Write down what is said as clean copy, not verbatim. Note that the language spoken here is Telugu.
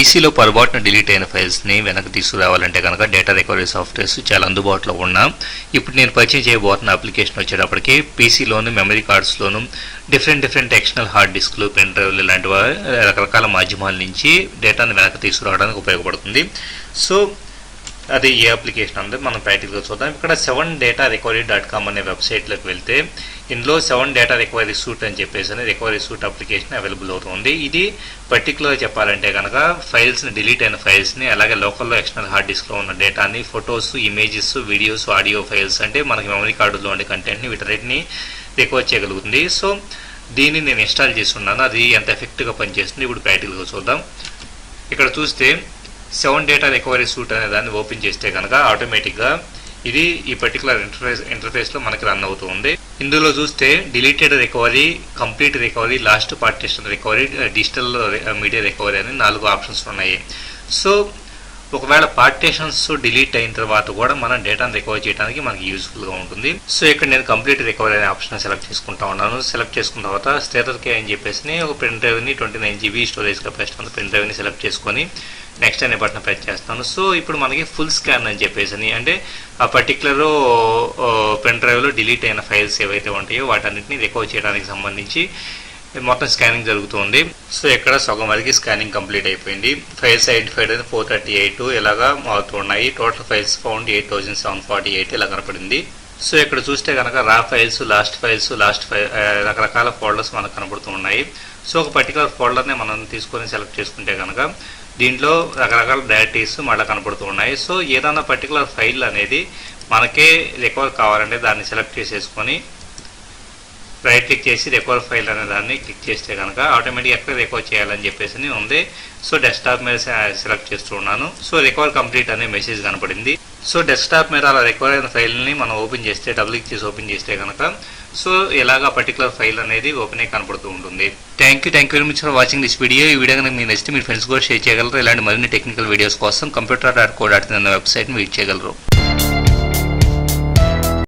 పీసీలో పొరపాటున డిలీట్ అయిన ఫైల్స్ని వెనక్కి తీసుకురావాలంటే కనుక డేటా రికవరీ సాఫ్ట్వేర్స్ చాలా అందుబాటులో ఉన్నాయి. ఇప్పుడు నేను పరిచయం చేయబోతున్న అప్లికేషన్ వచ్చేటప్పటికి పీసీలోను మెమరీ కార్డ్స్లోను డిఫరెంట్ ఎక్స్టర్నల్ హార్డ్ డిస్క్లు పెన్ డ్రైవ్లు ఇలాంటి రకరకాల మాధ్యమాల నుంచి డేటాను వెనక్కి తీసుకురావడానికి ఉపయోగపడుతుంది. సో అది ఏ అప్లికేషన్ అంటే మనం ప్రాక్టికల్గా చూద్దాం. ఇక్కడ 7datarecovery.com అనే వెబ్సైట్లోకి వెళ్తే ఇందులో 7 డేటా రికవరీ సూట్ అని చెప్పేసి రికవరీ సూట్ అప్లికేషన్ అవైలబుల్ అవుతుంది. ఇది పర్టికులర్గా చెప్పాలంటే కనుక ఫైల్స్ని డిలీట్ అయిన ఫైల్స్ని అలాగే లోకల్లో ఎక్స్టర్నల్ హార్డ్ డిస్క్లో ఉన్న డేటాని photos, images, videos, audio files అంటే మనకి మెమరీ కార్డులో ఉండే కంటెంట్ని వీటన్నిటిని రికవర్ చేయగలుగుతుంది. సో దీన్ని నేను ఇన్స్టాల్ చేసి ఉన్నాను. అది ఎంత ఎఫెక్టివ్గా పనిచేస్తుంది ఇప్పుడు ప్రాక్టికల్గా చూద్దాం. ఇక్కడ చూస్తే 7 డేటా రికవరీ సూట్ అనే దాన్ని ఓపెన్ చేస్తే కనుక ఆటోమేటిక్గా ఇది ఈ పర్టికులర్ ఇంటర్ఫేస్లో మనకి రన్ అవుతుంది. ఇందులో చూస్తే deleted recovery, complete recovery, last partition recovery, digital media recovery అని 4 ఆప్షన్స్ ఉన్నాయి. సో ఒకవేళ పార్టిషన్స్ డిలీట్ అయిన తర్వాత కూడా మనం డేటాను రికవర్ చేయడానికి మనకి యూస్ఫుల్గా ఉంటుంది. సో ఇక్కడ నేను కంప్లీట్ రికవరీ అనే ఆప్షన్ సెలెక్ట్ చేసుకుంటా ఉన్నాను. సెలెక్ట్ చేసుకున్న తర్వాత స్టేటస్కే అని చెప్పేసి ఒక పెన్ డ్రైవ్ని 29 GB స్టోరేజ్ కెపాసిటీ ఉన్న పెన్ డ్రైవ్ని సెలెక్ట్ చేసుకొని నెక్స్ట్ అనే బటన్ ప్రెస్ చేస్తాను. సో ఇప్పుడు మనకి ఫుల్ స్కాన్ అని చెప్పేసి అంటే ఆ పర్టికులర్ పెన్ డ్రైవ్లో డిలీట్ అయిన ఫైల్స్ ఏవైతే ఉంటాయో వాటన్నిటిని రికవర్ చేయడానికి సంబంధించి మొత్తం స్కానింగ్ జరుగుతుంది. సో ఇక్కడ సగం వరకు స్కానింగ్ కంప్లీట్ అయిపోయింది. ఫైల్స్ ఐడెంటిఫైడ్ అయితే 438 ఇలాగా మారుతున్నాయి. టోటల్ ఫైల్స్ ఫౌండ్ 8748 ఇలా కనపడింది. సో ఇక్కడ చూస్తే కనుక రా ఫైల్స్, లాస్ట్ రకరకాల ఫోల్డర్స్ మనకు కనపడుతూ ఉన్నాయి. సో ఒక పర్టికులర్ ఫోల్డర్ని మనం తీసుకొని సెలెక్ట్ చేసుకుంటే కనుక దీంట్లో రకరకాల డైరెక్టరీస్ మళ్ళీ కనపడుతూ ఉన్నాయి. సో ఏదైనా పర్టికులర్ ఫైల్ అనేది మనకే రికవర్ కావాలంటే దాన్ని సెలెక్ట్ చేసేసుకొని రైట్ క్లిక్ చేసి రికవర్ ఫైల్ అనే దాన్ని క్లిక్ చేస్తే కనుక ఆటోమేటిక్గా ఎక్కడ రికవర్ చేయాలని చెప్పేసి ఉంది. సో డెస్క్టాప్ మీద సెలెక్ట్ చేస్తూ ఉన్నాను. సో రికవర్ కంప్లీట్ అనే మెసేజ్ కనపడింది. సో డెస్క్టాప్ మీద అలా రికవర్ అయిన ఫైల్ని మనం ఓపెన్ చేస్తే డబుల్ క్లిక్ చేసి ఓపెన్ చేస్తే కనుక సో ఇలాగా పర్టికులర్ ఫైల్ అనేది ఓపెన్ అయ్యి కనపడుతూ ఉంటుంది. Thank you very much for watching this video. ఈ వీడియో కనుక మీకు నచ్చితే మీ ఫ్రెండ్స్ కూడా షేర్ చేయగలరు. ఇలాంటి మరిన్ని టెక్నికల్ వీడియోస్ కోసం computer.co.in అనే వెబ్సైట్ని విజిట్ చేయగలరు.